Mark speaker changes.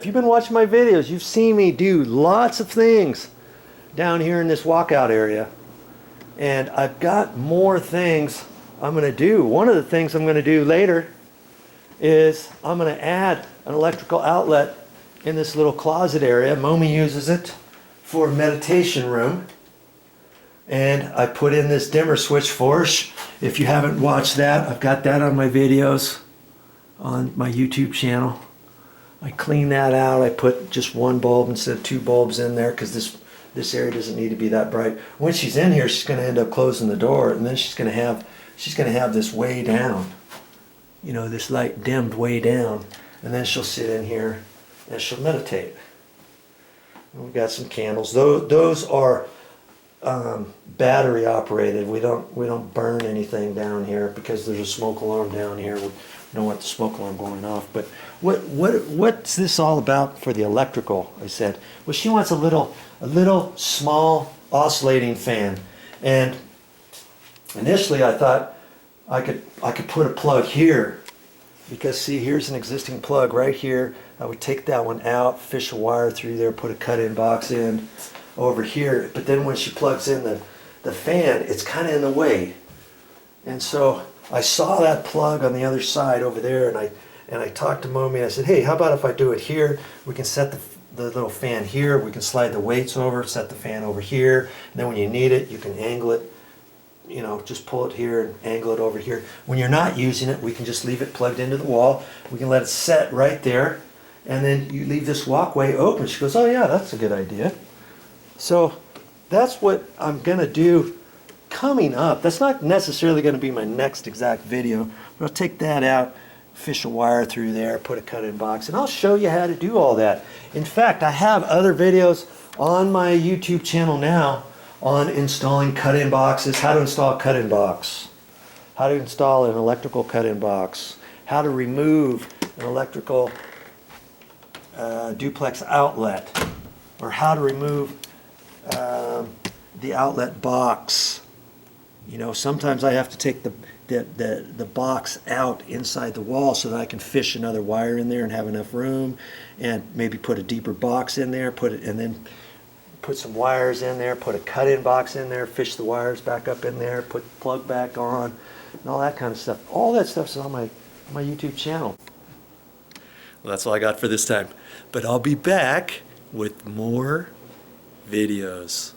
Speaker 1: If you've been watching my videos, you've seen me do lots of things down here in this walkout area. And I've got more things I'm going to do. One of the things I'm going to do later is I'm going to add an electrical outlet in this little closet area. Momi uses it for a meditation room. And I put in this dimmer switch for her. If you haven't watched that, I've got that on my videos on my YouTube channel. I clean that out. I put just one bulb instead of two bulbs in there because this area doesn't need to be that bright. When she's in here, she's going to end up closing the door, and then she's going to have this way down. You know, this light dimmed way down, and then she'll sit in here and she'll meditate. And we've got some candles. Those are battery operated. We don't burn anything down here because there's a smoke alarm down here. We don't want the smoke alarm going off. But what's this all about for the electrical? I said, well, she wants a little small oscillating fan. And initially I thought I could put a plug here, because see, here's an existing plug right here. I would take that one out, fish a wire through there, put a cut-in box in over here. But then when she plugs in the fan, it's kind of in the way. And so I saw that plug on the other side over there, and I talked to Momi, and I said, hey, how about if I do it here? We can set the little fan here, we can slide the weights over, set the fan over here, and then when you need it, you can angle it, you know, just pull it here and angle it over here. When you're not using it, we can just leave it plugged into the wall. We can let it set right there, and then you leave this walkway open. She goes, oh yeah, that's a good idea. So that's what I'm going to do coming up. That's not necessarily going to be my next exact video, but I'll take that out, fish a wire through there, put a cut-in box, and I'll show you how to do all that. In fact, I have other videos on my YouTube channel now on installing cut-in boxes, how to install a cut-in box, how to install an electrical cut-in box, how to remove an electrical duplex outlet, or how to remove the outlet box. You know, sometimes I have to take the box out inside the wall so that I can fish another wire in there and have enough room, and maybe put a deeper box in there, and then put some wires in there, put a cut-in box in there, fish the wires back up in there, put the plug back on, and all that kind of stuff. All that stuff's on my YouTube channel. Well, that's all I got for this time, but I'll be back with more videos.